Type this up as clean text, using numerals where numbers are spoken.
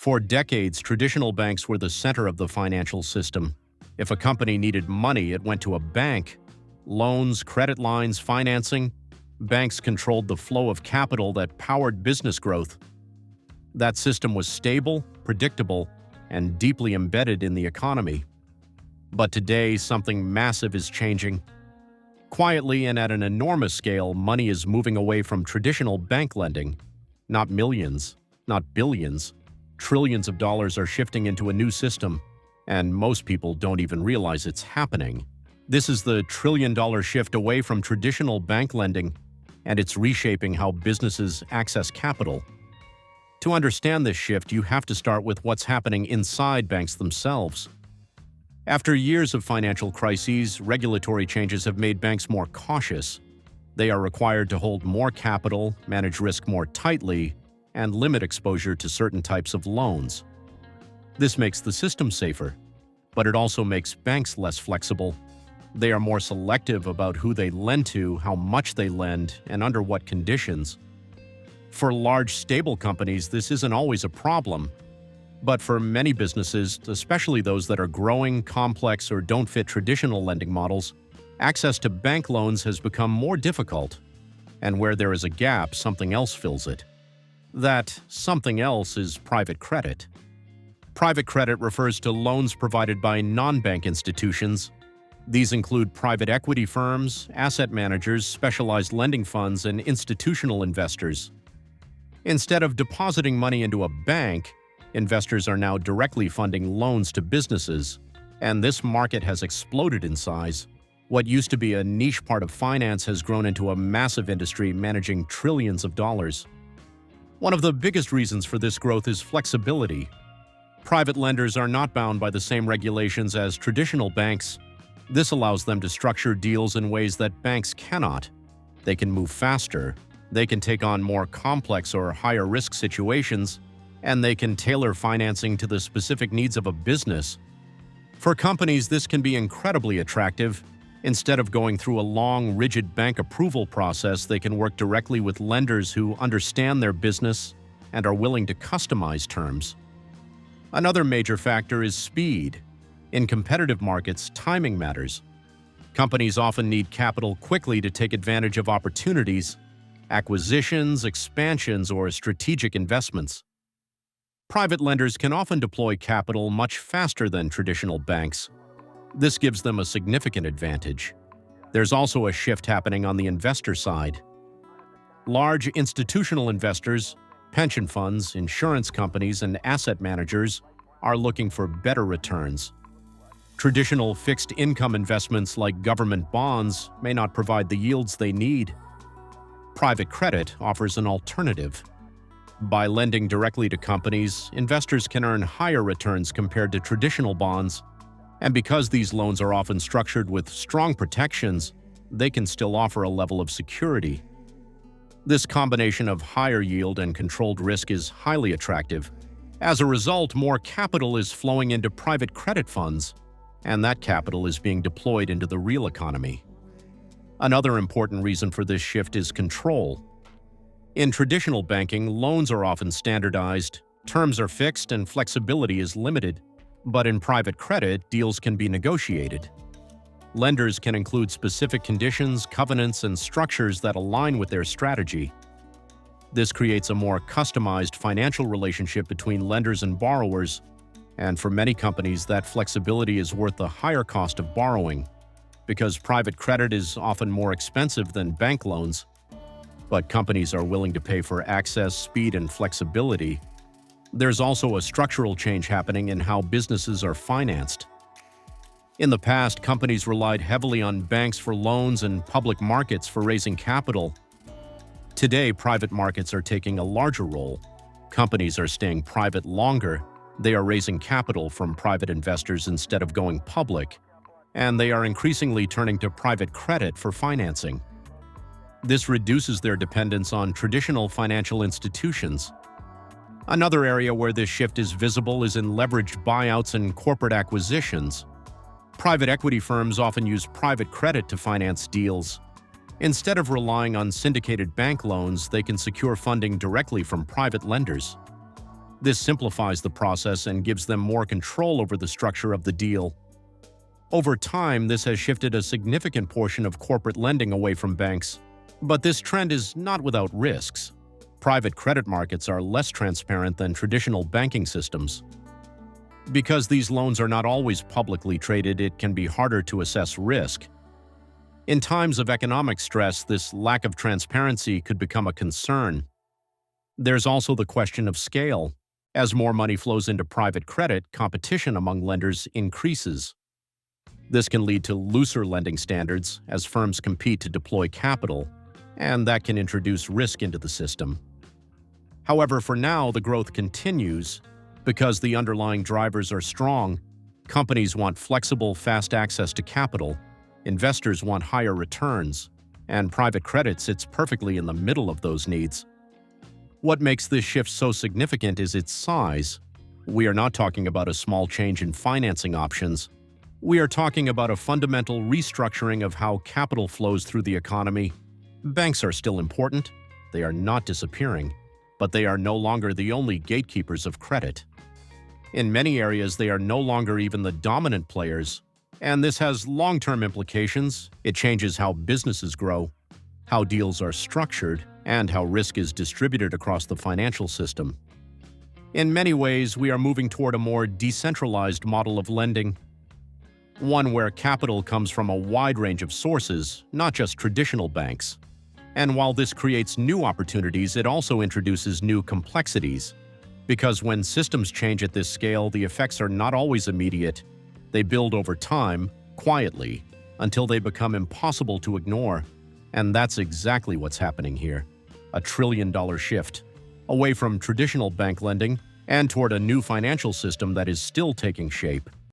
For decades, traditional banks were the center of the financial system. If a company needed money, it went to a bank. Loans, credit lines, financing. Banks controlled the flow of capital that powered business growth. That system was stable, predictable, and deeply embedded in the economy. But today, something massive is changing. Quietly and at an enormous scale, money is moving away from traditional bank lending. Not millions, not billions. Trillions of dollars are shifting into a new system, and most people don't even realize it's happening. This is the trillion-dollar shift away from traditional bank lending, and it's reshaping how businesses access capital. To understand this shift, you have to start with what's happening inside banks themselves. After years of financial crises, regulatory changes have made banks more cautious. They are required to hold more capital, manage risk more tightly, and limit exposure to certain types of loans. This makes the system safer, but it also makes banks less flexible. They are more selective about who they lend to, how much they lend, and under what conditions. For large, stable companies, this isn't always a problem. But for many businesses, especially those that are growing, complex, or don't fit traditional lending models, access to bank loans has become more difficult. And where there is a gap, something else fills it. That something else is private credit. Private credit refers to loans provided by non-bank institutions. These include private equity firms, asset managers, specialized lending funds, and institutional investors. Instead of depositing money into a bank, investors are now directly funding loans to businesses, and this market has exploded in size. What used to be a niche part of finance has grown into a massive industry managing trillions of dollars. One of the biggest reasons for this growth is flexibility. Private lenders are not bound by the same regulations as traditional banks. This allows them to structure deals in ways that banks cannot. They can move faster, they can take on more complex or higher risk situations, and they can tailor financing to the specific needs of a business. For companies, this can be incredibly attractive. Instead of going through a long, rigid bank approval process, they can work directly with lenders who understand their business and are willing to customize terms. Another major factor is speed. In competitive markets, timing matters. Companies often need capital quickly to take advantage of opportunities, acquisitions, expansions, or strategic investments. Private lenders can often deploy capital much faster than traditional banks. This gives them a significant advantage. There's also a shift happening on the investor side. Large institutional investors, pension funds, insurance companies, and asset managers are looking for better returns. Traditional fixed income investments like government bonds may not provide the yields they need. Private credit offers an alternative. By lending directly to companies, investors can earn higher returns compared to traditional bonds. And because these loans are often structured with strong protections, they can still offer a level of security. This combination of higher yield and controlled risk is highly attractive. As a result, more capital is flowing into private credit funds, and that capital is being deployed into the real economy. Another important reason for this shift is control. In traditional banking, loans are often standardized, terms are fixed, and flexibility is limited. But in private credit, deals can be negotiated. Lenders can include specific conditions, covenants, and structures that align with their strategy. This creates a more customized financial relationship between lenders and borrowers, and for many companies, that flexibility is worth the higher cost of borrowing, because private credit is often more expensive than bank loans. But companies are willing to pay for access, speed, and flexibility. There's also a structural change happening in how businesses are financed. In the past, companies relied heavily on banks for loans and public markets for raising capital. Today, private markets are taking a larger role. Companies are staying private longer. They are raising capital from private investors instead of going public. And they are increasingly turning to private credit for financing. This reduces their dependence on traditional financial institutions. Another area where this shift is visible is in leveraged buyouts and corporate acquisitions. Private equity firms often use private credit to finance deals. Instead of relying on syndicated bank loans, they can secure funding directly from private lenders. This simplifies the process and gives them more control over the structure of the deal. Over time, this has shifted a significant portion of corporate lending away from banks. But this trend is not without risks. Private credit markets are less transparent than traditional banking systems. Because these loans are not always publicly traded, it can be harder to assess risk. In times of economic stress, this lack of transparency could become a concern. There's also the question of scale. As more money flows into private credit, competition among lenders increases. This can lead to looser lending standards as firms compete to deploy capital, and that can introduce risk into the system. However, for now, the growth continues. Because the underlying drivers are strong, companies want flexible, fast access to capital, investors want higher returns, and private credit sits perfectly in the middle of those needs. What makes this shift so significant is its size. We are not talking about a small change in financing options. We are talking about a fundamental restructuring of how capital flows through the economy. Banks are still important, they are not disappearing, but they are no longer the only gatekeepers of credit. In many areas, they are no longer even the dominant players, and this has long-term implications. It changes how businesses grow, how deals are structured, and how risk is distributed across the financial system. In many ways, we are moving toward a more decentralized model of lending, one where capital comes from a wide range of sources, not just traditional banks. And while this creates new opportunities, it also introduces new complexities. Because when systems change at this scale, the effects are not always immediate. They build over time, quietly, until they become impossible to ignore. And that's exactly what's happening here. A trillion-dollar shift, away from traditional bank lending and toward a new financial system that is still taking shape.